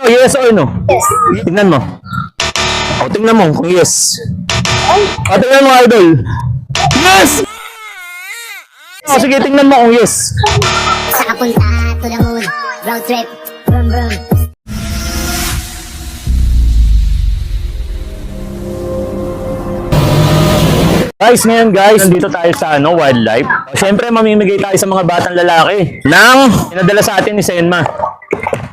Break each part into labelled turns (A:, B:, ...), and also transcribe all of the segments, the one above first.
A: yes or no?
B: Yes.
A: Tingnan mo. O, tingnan mo kung yes. O, tingnan mo, idol. Yes! O, sige, tingnan mo kung yes.
B: Sa punta to the moon, road trip, vroom vroom.
A: Guys, ngayon guys, nandito tayo sa wildlife. Siyempre, mamimigay tayo sa mga batang lalaki ng pinadala sa atin ni Senma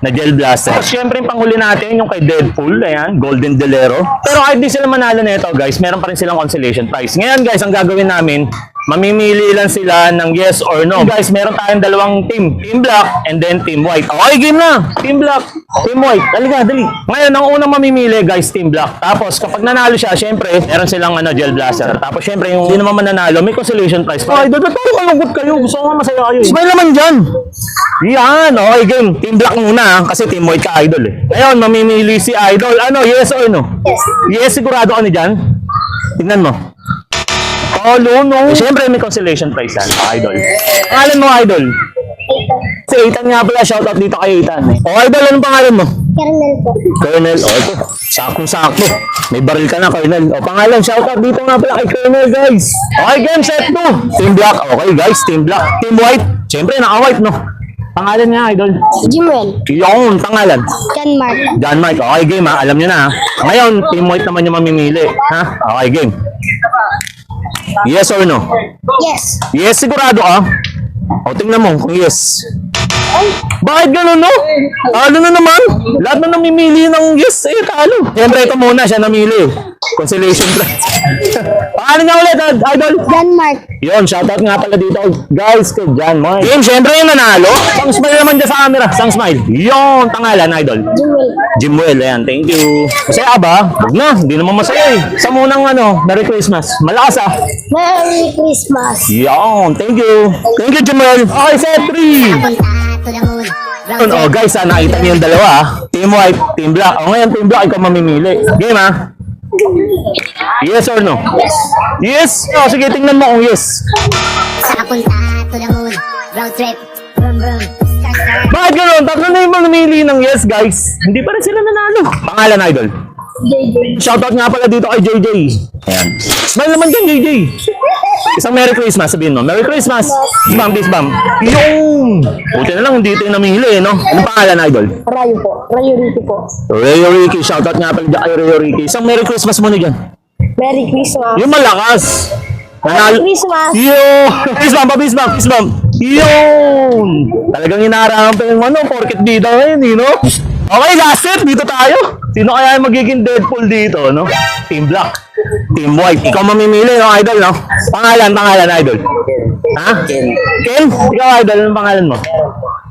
A: na gel blaster. Tapos siyempre, yung panghuli natin, yung kay Deadpool, ayan, Golden Delero. Pero kahit di sila manalo nito, guys, meron pa rin silang consolation prize. Ngayon guys, ang gagawin namin, mamimili lang sila ng yes or no. Guys, meron tayong dalawang team. Team Black and then Team White. Okay, game na! Team Black, Team White. Daliga, dali. Ngayon, ang unang mamimili, guys, Team Black. Tapos, kapag nanalo siya, syempre, meron silang gel blaster. Tapos, syempre, yung hindi naman mananalo, may consolation prize pa. Ay, dapat parang malungkot kayo. Gusto ko nga masaya kayo. Smile naman dyan. Yan, okay, game. Team Black muna, kasi Team White ka, idol eh. Ngayon, mamimili si idol. Ano, yes or no?
B: Yes.
A: Yes, sigurado ka na dyan? Tingnan mo. Oh, no. Siyempre, may consolation prize yan, idol. Pangalan mo, idol? Si Ethan nga pala, shoutout dito kay Ethan. Oh, idol, anong pangalan mo?
B: Kernel po.
A: Colonel, oh, ito. Saktong-sakto. May baril ka na, Colonel. O, pangalan, shoutout dito nga pala kay Colonel, guys. Okay, game set 2. Team Black, okay, guys, Team Black. Team White, siyempre, naka-white, no? Pangalan niya, idol?
B: Jimwell.
A: Yung pangalan.
B: John Mark.
A: John Mike, okay, game, ha? Alam niyo na, ha? Ngayon, Team White naman yung mamimili, ha? Okay, game. Yes or no?
B: Yes.
A: Yes, sigurado ka? O, tingnan mo kung yes. Bakit ganun, no? Talo na naman. Lahat na namimili ng yes, eh, talo. Siyempre, ito muna, siya namili. Consolation prize. Paano niya ulit, idol?
B: John Mark.
A: Yun, shoutout nga pala dito, guys, kay John Mark. Yun, siyempre yung nanalo. Sang smile naman dyan sa camera. Sang smile. Yun, tangalan, idol.
B: Jimwell.
A: Jimwell, ayan, thank you. Masaya ka ba? Huwag na, hindi naman masaya eh. Sa munang Merry Christmas. Malakas ah.
B: Merry Christmas.
A: Yun, thank you. Thank you, Jimwell. Okay, set 3.
B: Punta to the moon, road
A: Oh
B: trip.
A: guys, nakita niyo yung dalawa ah. Team White, Team Black. O ngayon, Team Black, ikaw mamimili. Game ah. Yes or no? Yes? O sige, tingnan mo kung yes.
B: Sa punta to the moon, road trip, vroom vroom. Start, start.
A: Bakit gano'n? Tatlo na yung namili ng yes, guys. Hindi pa rin sila nanalo. Pangalan, idol.
B: JJ.
A: Shoutout nga pala dito kay JJ. Ayan. Smile naman dyan, JJ. Isang Merry Christmas, sabihin mo. Merry Christmas. Bam, bis bam. Yung! Buti na lang, hindi ito yung namili, no? Anong pangalan, idol?
B: Rayo po. Rayo Ricky po.
A: Rayo Ricky. Shoutout nga pala dyan kay Rayo Ricky. Isang Merry Christmas muna dyan.
B: Merry Christmas.
A: Yung malakas.
B: Merry Christmas.
A: Yun! Bis bam, bis bam, bis bam. Yun! Talagang inaarahan pa yung porket bida ngayon, no? Okay, last set. Dito tayo. Sino kaya yung magiging Deadpool dito, no? Team Black. Team White. Ikaw mamimili, no, idol, no? Pangalan, idol. Ha? Ken. Ken? Ikaw, idol, anong pangalan mo?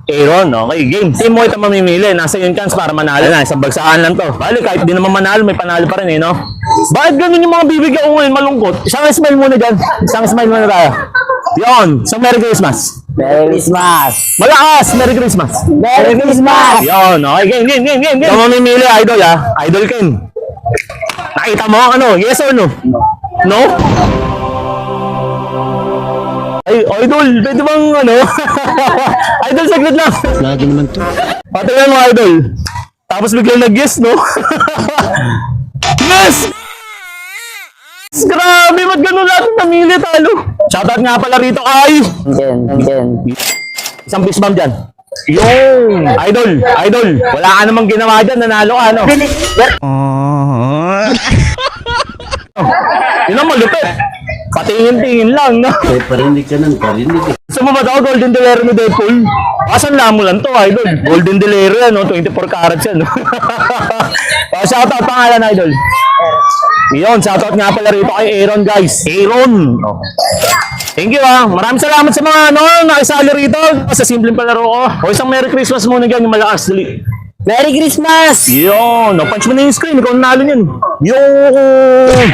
A: Aaron, okay, game. Team White ang mamimili. Nasa yung chance para manalo na. Isang bagsaan lang to. Bali, kahit di naman manalo, may panalo pa rin, no? Bakit ganun yung mga bibigyan ko ngayon? Malungkot. Isang smile muna dyan. Isang smile muna tayo. Yun. Isang Merry Christmas.
C: Merry Christmas!
A: Malakas! Merry Christmas!
C: Merry Christmas!
A: Yun, okay, game. Ikaw mamimili, idol, ha? Idol Ken. Nakita mo, yes or no? No? Ay, idol, pwede bang, idol, saglit lang.
C: Lagi naman to.
A: Patingnan mo, idol. Tapos biglang nag-yes, no? Yes! Grabe, ba't ganun lahat ng namili, talo? Shoutout nga pala rito kay...
C: Ken.
A: Isang fist bump dyan. Yung! Idol! Wala ka namang ginawa dyan, nanalo ka, no? Yun ang malupit. Patingin-tingin lang, no?
C: Kaya parinig ka ng parinig.
A: Gusto mo ba ito, Golden Delero ni Deadpool? Asan lang mo lang to, idol? Golden Delero yan, no? 24 carats yan, no? Shoutout, pangalan, idol. Yun, shoutout nga pala rito kay Aaron, guys. Aaron! Oh. Thank you, ah. Maraming salamat sa mga, nakisali rito. Sa simpleng palaro ko. O, isang Merry Christmas muna dyan, yung malakas, dali.
C: Merry Christmas!
A: Yun, punch mo na yung screen, ikaw nanalo niyan. Yung...